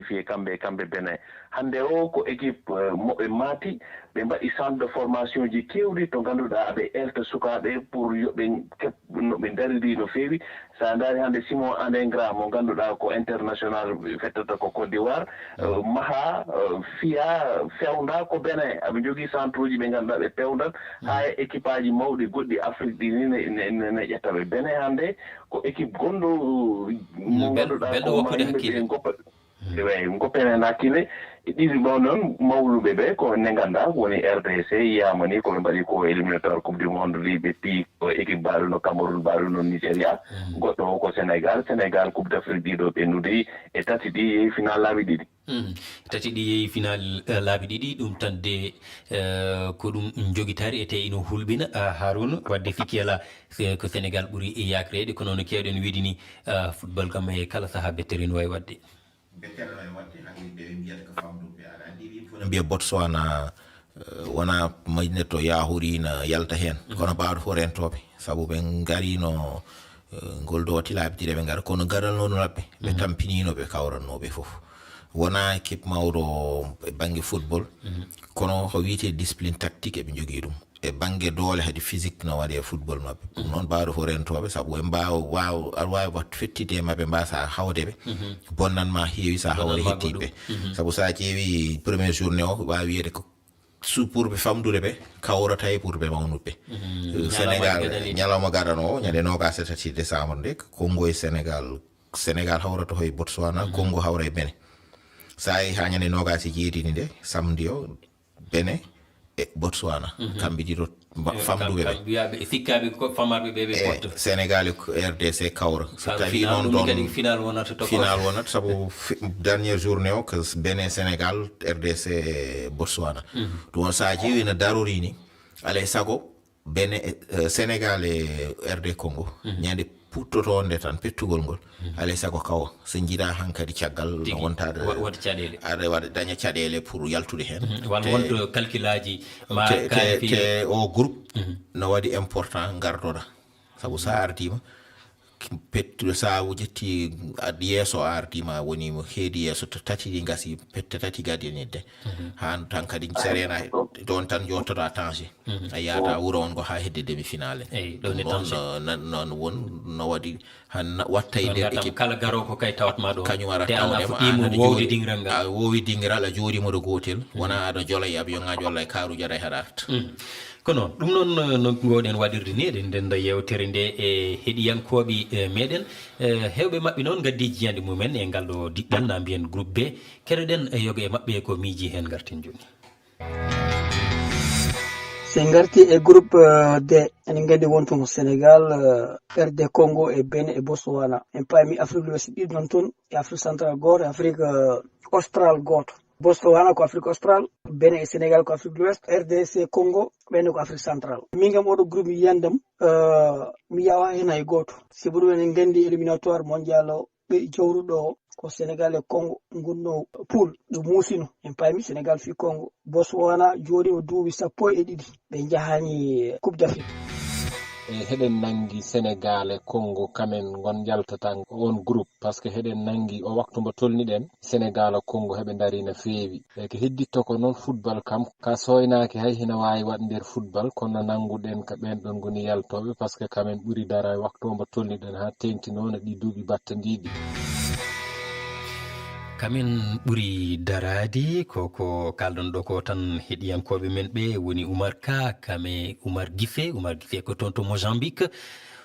qualifié kamɓe Benin hande o ko équipe moɓe maati ɓe mbaɗi centre de formation ji kewɗi to ngannduɗaa aɓe elta sukaaɓe pour yoɓe keb no ɓe dariri no feewi sa ndaari hannde Simon Adingra mo ngannduɗaa ko international fettata ko Côte d'Ivoire maha fiya fewnda ko Benin aɓe jogii centre uji ɓe ngannduɗaa ɓe pewndan haa équipe aji mawɗi goɗɗi Afrique ɗi ni ne ƴettaɓe Benin hannde ko équipe gonɗo mo ngannduɗaa ko mayimɓe goppa goppenen hakkille ɗiɗi ɗo noon mawluɓe ɓe ko ne ngannduɗaa woni RDC yiyama ni koɓe mbaɗi ko éliminatoire coupe du monde liɓe pi ko équipe mbaɗuno Cameroun mbaɗuno Nigéria goɗɗo o ko Sénégal coupe d'Afrique ɗiɗo ɓennude e tati ɗi yehi final laabi ɗiɗi tati ɗi yehi final laabi ɗiɗi ɗum tan de ko ɗum jogitari ete ino hulɓina Harouna wadde fikki ala ko Sénégal ɓuuri yakrede kono no kewɗen wiide ni football kam e kala saaha bettere no wawi wadde mbiya Botswana wona mayne to yahuri na yalta hen kono ɓaawɗo fof rentoɓe saabu ɓe garino ngol do wati laabi ɗiɗi ɓe gara kono garalnono maɓɓe ɓe tampininoɓe kawrannoɓe fof wona équipe mawɗo e banggue football kono ko wiyete discipline tactique eɓe jogui ɗum e banggue doole hadi physique no waɗi e football mabɓe ɗum noon mbawɗo fo rentoɓe saabu ɓe aɗa wawi wat fettide mabɓe mbasa hawdeɓe bonnanma heewi sa hawre hettiɓe saabu sa ƴeewi première journée o wawi wiyede ko pour ɓe famdude ɓe kawrata e pour ɓe mawnuɓe Sénégal ñalawma gaɗano o ñande 27 décembre nde Congo e Sénégal hawrata hoye Botswana Congo hawra e Benin sa yi ha ñande 27 nde samedi o Benin e Botswana kamɓe ɗiɗo famduɓe ɓe sikkaɓe ko famarɓe ɓe porte Sénégal e RDC kawra so tawi noon ɗon final wonata sabu dernière journée o que Benin Sénégal RDC e Botswana ɗum on sa ƴeewi no darori ni alay sago Benin Sénégal e RD Congo ñande puttoto nde tan pettugol ngol alay sago kawa so jiiɗa hankkadi caggal no wontade waɗa caɗele aɗa waɗa daña caɗele pour yaltude hen wonto calcul aji te o groupe no waɗi important gardoɗa saabu sa ardima pettude sa jetti yeeso ardima woni mo heedi yeeso to tati ɗi gasi pette tati gadinidde han tan kadi serena ɗon tan jottoɗo attention a yahata wuuro on go ha hedde demi finale non won no waɗi han watta e nder équipe kala garo ko kay tawatma ɗo kañum wara tawdema a wowi dingiral a jooɗimoɗo gotel wona aɗa jola e avion ngaji walla e karuji aɗa haɗa arta kono ɗum noon no gowɗen waɗirde ni eɗen ndenda yewtere nde e heeɗiyankoɓe meɗen hewɓe mabɓe noon gaddi jiyande mumen e ngal ɗo diɗɗal na mbiyen groupe B keɗoɗen yoga e mabɓe ko miiji hen garten joni sen garti e groupe D enen gandi wonton Sénégal RD Congo e Benin e Botswana en paami Afrique de l'Ouest ɗiɗi noon toon e Afrique centrale goto e Afrique austral goto Botswana ko Afrique austral Benin e Sénégal ko Afrique de l'Ouest RDC Congo ɓenne ko Afrique central min kam oɗo groupe yiyandam mi yawa hen hay goto sibo ɗum enen gandi éliminatoire mondial o ɓe jawruɗo ko Sénégal e Congo gonno poule ɗo muusino en paami Sénégal fi Congo Botswana jooɗima duuɓi 12 ɓe jahani coupe d'Afrique heɗen nangi Sénégal e Congo kamen gon jaltata on groupe par ce que heɗen nangi o waktu mo tolniɗen Sénégal e Congo heɓe dari no feewi e ko hedditto ko noon football kam ka soynaki hay hina wawi waɗ nder football kono nanguɗen ko ɓen ɗon goni yaltoɓe par ce que kamen ɓuuri dara e waktu mo tolniɗen ha tengtinono ɗi duuɓi battandiɗi kamen ɓuuri darade koko kalɗon ɗo ko tan heeɗiyankoɓe men ɓe woni Oumar Ka kame Oumar Guissé ko toon to Mozambique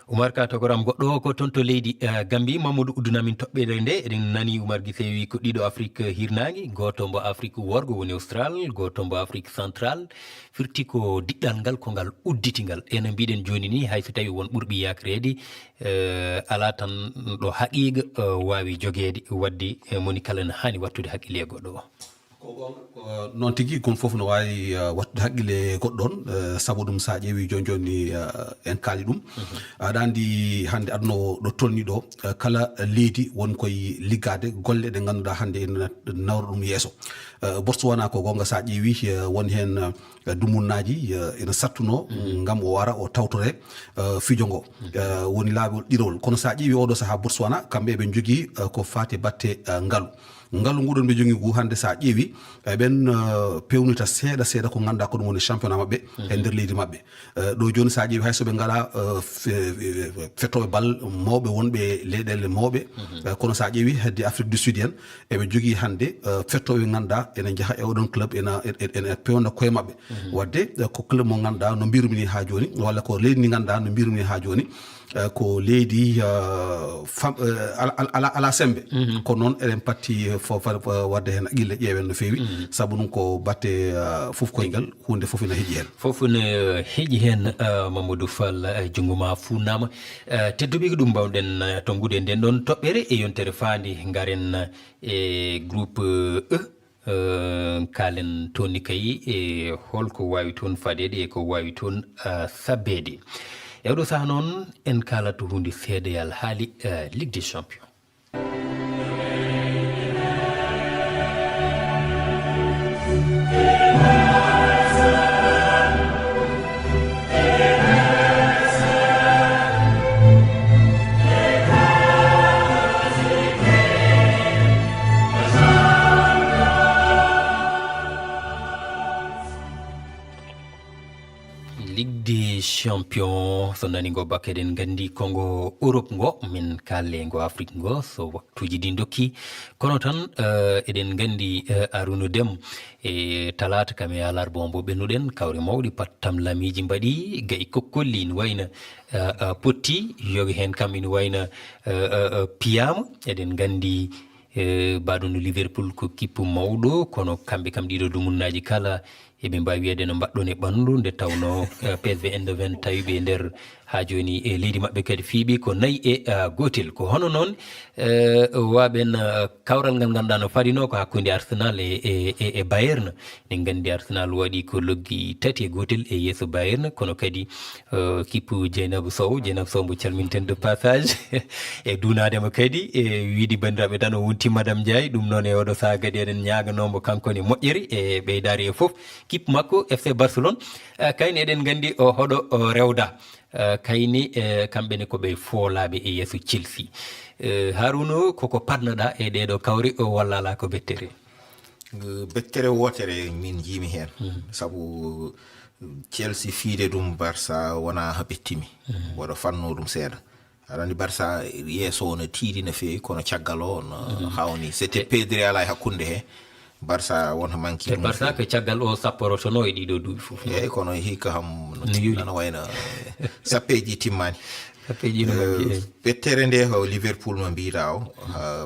Oumar Ka togoram goɗɗo ko toon to leydi Gambie Mamadou uddunamin toɓɓere nde eɗen nani Oumar Guissé wi ko ɗiɗo Afrique hirnagi goto mbo Afrique worgo woni Austral goto mbo Afrique central firti ko diɗɗal ngal ko ngal udditingal eno mbiɗen joni ni hayso tawi won ɓurɓi yakrede ala tan ɗo haqiqa wawi jogede wadde moni kala no hani wattude haqqille e goɗɗo o noon tigi kon fof no wawi wattude haqqille goɗɗon saabu ɗum sa ƴeewi joni joni en kaali ɗum aɗa andi hande aduna ɗo tolni ɗo kala leydi won koye liggade golle ɗe ganduɗa hande ene nawra ɗum yeeso Botswana ko gonga sa ƴeewi woni hen dumunnaji ene sattuno gam o wara o tawtore fijo ngo woni laaɓol ɗirowol kono sa ƴeewi oɗo saaha Botswana kamɓe ɓe jogui ko fati batte ngaalu ngalu nguɗon ɓe jogui ngu hande sa ƴeewi eɓen pewnita seeɗa ko ganduɗa ko ɗum woni championnat mabɓe e nder leydi mabɓe ɗo joni sa ƴeewi hay soɓe ngala fettoɓe bal mawɓe wonɓe leyɗele mawɓe kono sa ƴeewi hedde Afrique du Sud en eɓe jogui hande fettoɓe ganduɗa ene jaaha e oɗon club ene pewna koye mabɓe wadde ko club mo ganduɗa no mbirumi ha joni walla ko leydi ndi ganduɗa no mbirumi ha joni ko leydi ala sembe ko noon eɗen patti wadde hen aqille ƴeewen no fewi saabu ɗum ko batte fof koyngal hunde fof ina heeƴi hen fof ne heeƴi hen Mamadou Fall jungo ma funnama tedduɓe ko ɗum mbawɗen tongude nden ɗon toɓɓere e yontere fandi garen e groupe E kalen toni kayi e holko wawi toon fadede e ko wawi toon sabbede ewɗo saha noon en kalata hunde seedayal haali Ligue des Champions. Ligue des Champions so nani go bakke den gandi kongo Europe ngo min kalle ngo Afrique ngo so waktuji ɗi dokki kono tan eɗen gandi Arouna Deme e talata kam e alarba bo ɓennuɗen kawre mawɗi pat tamlamiji mbaɗi gayi kokkolli ne wayna potti yogi hen kam ina wayna piyama eɗen gandi baɗono Liverpool ko kippu mawɗo kono kamɓe kam ɗiɗo dumunnaji kala eɓe mbawi wiyede no mbaɗɗon e ɓandu nde tawno PSV Eindhoven tawiɓe nder ha joni e leydi mabɓe kadi fiiɓi ko 4 gotel ko hono noon waɓen kawral ngal ganduɗa no faɗino ko hakkude Arsenal e Bayern en gandi Arsenal waɗi ko loggi 3-1 e yeeso Bayern kono kadi kippu Dieynabou Sow mo calminten de passage e dunademo kadi e wiidi bandiraɓe tan o wonti Madame Ndiaye ɗum noon e oɗo saaha kadi eɗen ñaganomo kankone moƴƴere e ɓeydari e foof kippu makko FC Barcelone kayne eɗen gandi o hoɗo rewda kayni kamɓene koɓe foolaɓe e yeeso Chelsea Harouna koko parnoɗa e ɗeɗo kawri walla ala ko bettere wotere min jiimi hen saabu Chelsea fiide ɗum Barça wona ha ɓettimi woɗo fanno ɗum seeɗa aɗa andi Barça yeeso no tiiɗi no fewi kono caggal o no hawni c'était Pedri ala e hakkunde he Barça wonta manki te Barça ko caggal o sapporotono e ɗiɗo duuɓi fof eyyi kono hikka ham no wayno sappeji timmani sappeji no ɓettere nde ko Liverpool no mbiɗa o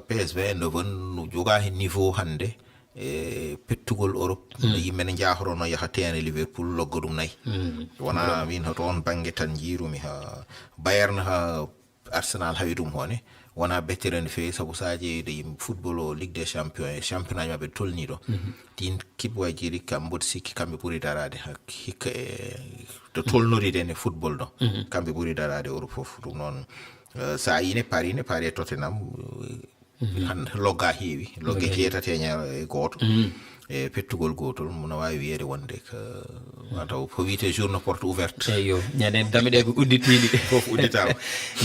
PSV Eindhoven no joga hen niveau hande e pettugol Europe no yimɓe ne jahorono yaha tene Liverpool logga ɗum nayyi wona min to on banggue tan jiirumi ha Bayern ha Arsenal hawi ɗum hone wona bettere no fewi saabu saji de football o Ligue des Champions e championnat mabɓe tolniɗo din kibwaji jiri kam mboɗo sikki kamɓe ɓuuri darade hikka e to tolnoriden e football ɗo kamɓe ɓuuri darade Europe foof ɗum noon sa yine Paris e Tottenham logga heewi logge jeetateña e goto e pettugol gotol no wawi wiyede wonde ko taw ko wiyete journée porte ouverte eyo ñanen damiɗe ko udditiɗi fof udditama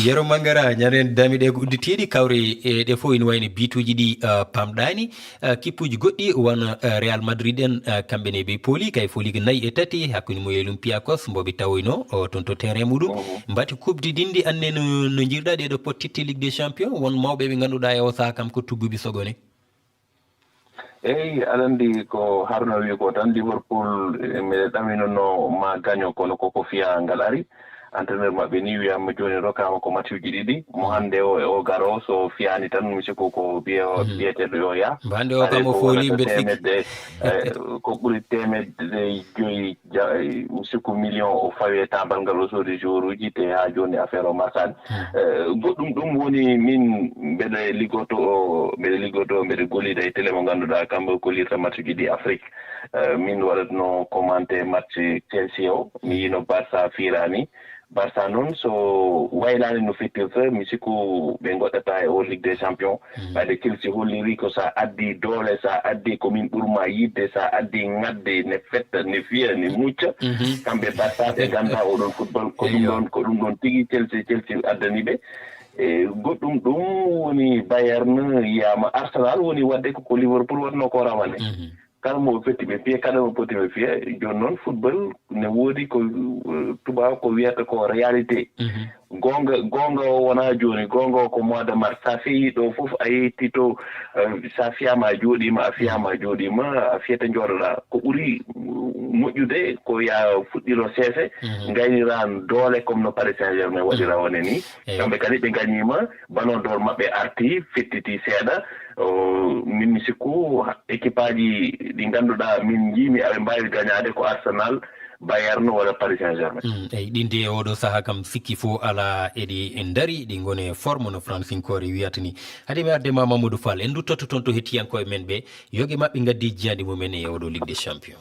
Yero Mangara ñanen damiɗe ko udditiɗi kawre ɗe fof ina wayno bituji ɗi pamɗani kippuji goɗɗi wona Real Madrid en kamɓene ɓe pooli kay fooli ko 4-3 hakkude mo Olympiakos mboɓe tawoyno toon to terrain muɗum mbati kubdi dindi anne no jirɗa ɗeɗo pottitte Ligue des Champions won mawɓe ɓe ganduɗa e o saha kam ko tugguɓe sogone eyyi aɗa andi ko Haruna wi ko tan Liverpool mbiɗa ɗaminono ma gaño kono koko fiya ngal ari entraîneur mabɓe ni wiyama joni rokkama ko matchuji ɗiɗi mo hande o garo so fiyani tan musique ko biyeteɗo yo ya hande o kam o fooli temedde ko ɓuuri temedde joyi musique million o fawi tambal ngal o soodi jour uji te ha joni affaire o masani goɗɗum ɗum woni min mbeɗe liggoto mbeɗe gollida e télé mo ganduɗa kamɓe gollirta matchuji ɗi Afrique min waɗatno commenté match Chelsea o mi yino Barça firani Barça noon so waylani no fittirta mi sikku ɓe goɗɗata e o Ligue des Champions ɓayde Chelsea holliri ko sa addi doole sa addi komin ɓurma yidde sa addi ngadde ne fetta ne fiya ne mucca kamɓe Barça ɓe ganda oɗon football ko ɗum ɗon tigi Chelsea addani ɓe goɗɗum ɗum woni Bayern yiyama Arsenal woni wadde ko Liverpool watno ko rawane kala mo fetti ɓe fiya kala mo poti ɓe fiya joni noon football ne woodi ko tubaw ko wiyata ko réalité gonga o wona joni gonga o ko mois de mars sa feeyi ɗo fof a yetti to sa fiyama a jooɗima a fiyata jooɗoɗa ko ɓuuri moƴƴude ko ya fuɗɗiro seese gayniran doole comme no Paris Saint-Germain waɗira wone ni kamɓe kadi ɓe gañima ballon d'or maɓɓe arti fettiti seeɗa min mi sikku équipe aji ɗi ngannduɗaa min jiimi aɓe mbawi gañade ko Arsenal Bayern walla Paris Saint-Germain eyi ɗinde e oɗo saaha kam sikki fo ala eɗi daari ɗi gone forme no francinkore wiyata ni haade mi addema Mamadou Fall en duttoto toon to hettiyankoye men ɓe yogue mabɓe gaddi jiyandi mumen e oɗo Ligue des Champions.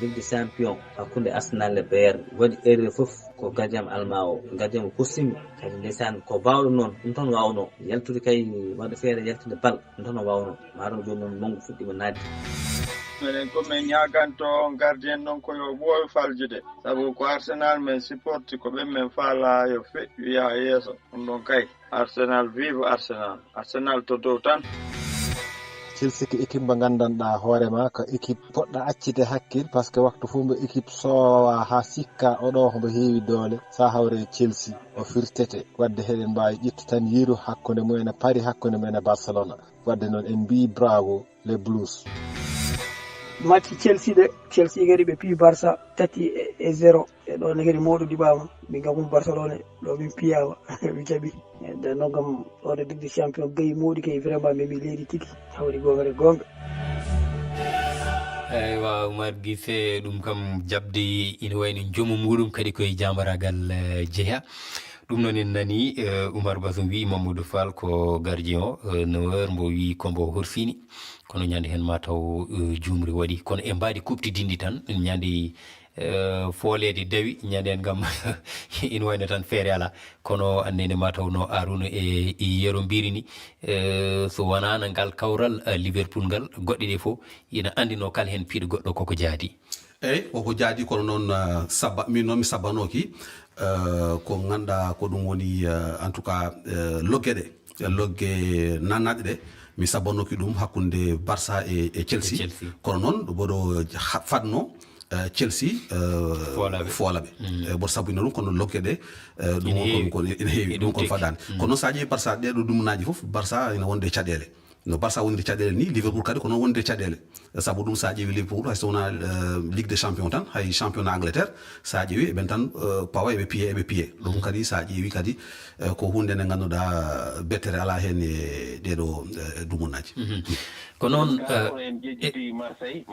Ligue des Champions hakkunde Arsenal e Bayern waɗi erreur fof ko gardien alma o gardien mo kusimi kadi ndeysan ko bawɗo noon ɗum tan wawno yaltude kay waɗa feere yaltude bal ɗum tan o wawno maɗon joni noon mangu fuɗɗima nadde minen komin ñaganto gardien noon koyo ɓoowi faljude sabu ko Arsenal men supporti ko ɓen men faala yo feƴƴu yaha yeeso ɗum ɗon kay Arsenal vive Arsenal to dow tan. Chelsea ko équipe mo gandanɗa hoorema ko équipe poɗɗa accide hakkille par ce que waktu fuu mbo équipe soowa ha sikka oɗo hombo heewi doole sa hawre Chelsea o firtete wadde heɗen mbawi ƴettu tan yiiru hakkude mumen e Paris hakkude mumen e Barcelona wadde noon en mbi bravo les Blues. match Chelsea kadi ɓe piyi Barça 3-0 e ɗon kadi mawɗo ɗiɓama min kam kom Barcelone ɗo min piyama mi jaɓi nde noon kam ɗo Ligue des Champions gayi mawɗi kay vraiment mimi leydi tigi hawri gonga eywa Oumar Guissé ɗum kam jabde ina wayno joomum muɗum kadi koye jamaragal jeeya ɗum noon en nani Oumar Ba so wi Mamadou Fall ko gardien o 9h mbo wi kombo horsini kono ñande hen mataw jumri waɗi kono e mbaɗi kuptidindi tan ñande foolede dawi ñanden gam ina wayno tan feere ala kono annene mataw no Arouna e yero mbiri ni so wonano ngal kawral Liverpool ngal goɗɗe ɗe fof ina andino kala hen piiɗo goɗɗo koko jaadi eyyi koko jaadi kono noon min noon mi sabbanoki ko ganduɗa ko ɗum woni en tout cas logge nannaɗe ɗe mi sabbanoki ɗum hakkude Barça e Chelsea kono noon ɗo boɗo fatno Chelsea foolaɓe boto sabbino ɗum kono logge ɗe ɗum ko ene heewi ɗum kon faɗani kono noon sa ƴeewi Barça ɗeɗo ɗumnaji foof Barça ina wonde caɗele no Barça woniri caɗele ni Liverpool kadi ko noon wonde caɗele sabu ɗum sa ƴeewi Liverpool hay so wona Ligue des Champions tan hay championnat Angleterre sa ƴeewi eɓen tan pawa eɓe piye ɗum kadi sa ƴeewi kadi ko hunde nde ganduɗa bettere ala hen e ɗeɗo dumunnaji ko noon en jejjiti Marseille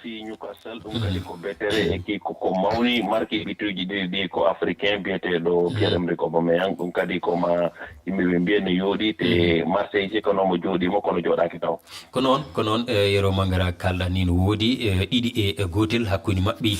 fi Newcastle ɗum kadi ko bettere e ko mawni marque ɓituji ɗi ko africain biyeteɗo Pierre-Emerick Aubameyang ɗum kadi koma yimɓeɓe mbiyen ne yooɗi te Marseille si konomo jooɗimo kono jooɗaki taw ko noon yero Mangara kalɗa ni no woodi ɗiɗi e gotel hakkude mabɓe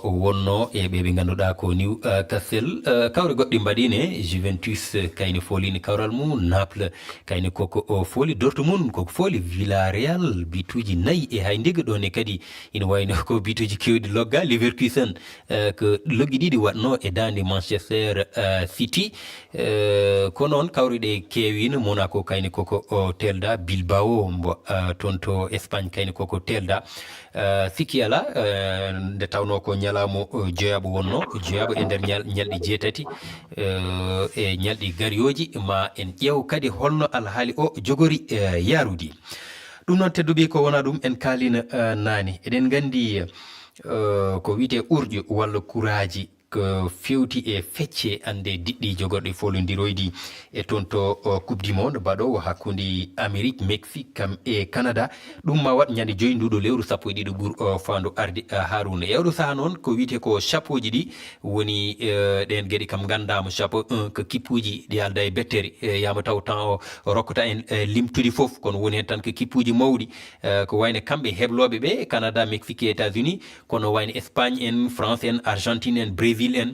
wonno e ɓe ganduɗa ko Newcastle kawre goɗɗi mbaɗine Juventus kayne folini kawral mum Naples kayne koko fooli Dortmund koko fooli Villarreal bituji 4 e hay ndiga ɗon e kadi ina wayno ko bituji kewɗi logga Leverkusen ko loggi ɗiɗi watno e dande Manchester City ko noon kawreɗe kewino Monaco kayne koko telda Bilbao mbo toon to Espagne kayne koko telda sikki ala nde tawno ko ñalamo jeyaɓo wonno jeyaɓo e nder ñalɗi jeetati e ñalɗi gariyoji ma en ƴeew kadi holno alhaali o jogori yarudi ɗum noon tedduɓe ko wona ɗum en kalina nani eɗen gandi ko wiyete urƴo walla kuraji ko fewti e fecce ande diɗɗi jogorɗe folodiroydi e toon to coupe du monde baɗowo hakkude Amérique Mexique kam e Canada ɗum ma waɗ ñande joyi nduɗo lewru 11 ɓuur fandu arde Harouna e oɗo saha noon ko wiyete ko chapeau ji ɗi woni ɗen gueɗe kam gandama chapeau 1 ko kippuji ɗi alda e bettere yama taw temps o rokkata en limtude foof kono woni hen tan ko kippuji mawɗi ko wayno kamɓe hebloɓe ɓe Canada Mexique et États-Unis kono wayno Espagne en France en Argentine en Brésil en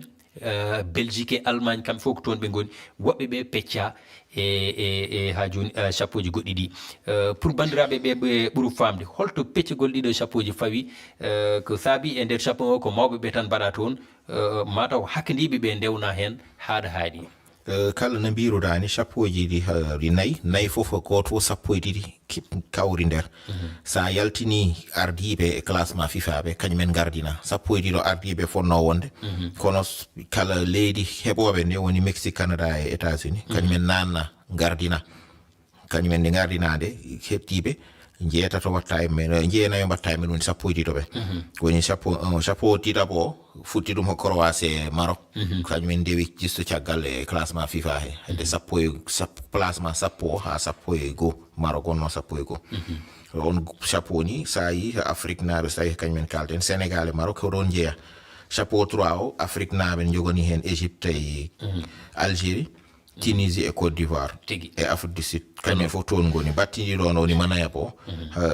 Belgique e Allemagne kam fof ko toon ɓe ngoni woɓɓe ɓe pecca e ha joni chapeau ji goɗɗi ɗi pour bandiraɓe ɓe ɓuuru famde holto peccugol ɗiɗo chapeau ji fawi ko saabi e nder chapeau o ko mawɓe ɓe tan mbaɗa toon mataw hakkandiɓe ɓe ndewna hen haɗa haaɗi kala no mbiruɗa ni chapeau ji ɗi nayyi fof goto fof sappo e ɗiɗi kawri nder sa yaltini ardiɓe e classement FIFA ɓe kañumen gardina sappo e ɗiɗo ardiɓe fonno wonde kono kala leydi heɓoɓe nde woni Mexique Canada e États-Unis kañumen nanna gardina kañumen nde gardinade heɓtiɓe jeetato watta e men jeenayo mbatta e men woni sappo e ɗiɗo ɓe woni chapeau 1 chapeau ɗiɗaɓo o futti ɗum ko Croatie e Maroc kañumen ndewi jisto caggal e classement FIFA he hedde placement sappo ha sappo e goo Maroc onno sappo e goo on chapeau ni sa yi Afrique naaɓe so tawi kañumen kalten Sénégal e Maroc oɗon jeeya chapeau 3 o Afrique naaɓe jogani hen Égypte e Algérie Tunisie et Côte d'Ivoire et Afrique du Sud kañumen fof toon ngoni battini ɗon woni manaya bo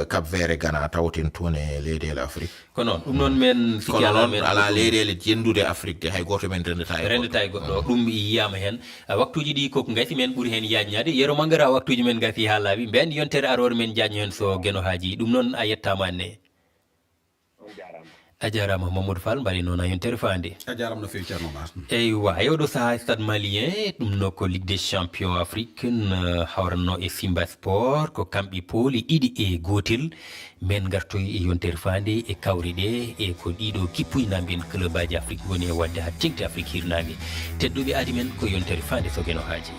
Cap Vert e Ghana tawten toon e leyɗele Afrique ko noon ɗum noon men kono noon ala leyɗele jendude Afrique de hay goto men rendata e goɗɗo ɗum yiyama hen waktuji ɗi koko gasi men ɓuuri hen yajñade yero mangara waktuji men gasi ha laaɓi mben yontere arore men jañño hen so gueno haji ɗum noon a yettama anne a jarama Mamadou Fall mbaɗi noon a yontere fande a jarama no fewi ceerno Mar eywa yewɗo saaha stade malien ɗum no ko ligue des champions africaine hawranno e Simba Sport ko kamɓe pooli ɗiɗi e gotel men gartoy e yontere fande e kawri ɗe e ko ɗiɗo kippuynaɓen club aji Afrique woni e wadde ha tengti Afrique hirnague tedduɓe aadi men ko yontere fande so gueno haaji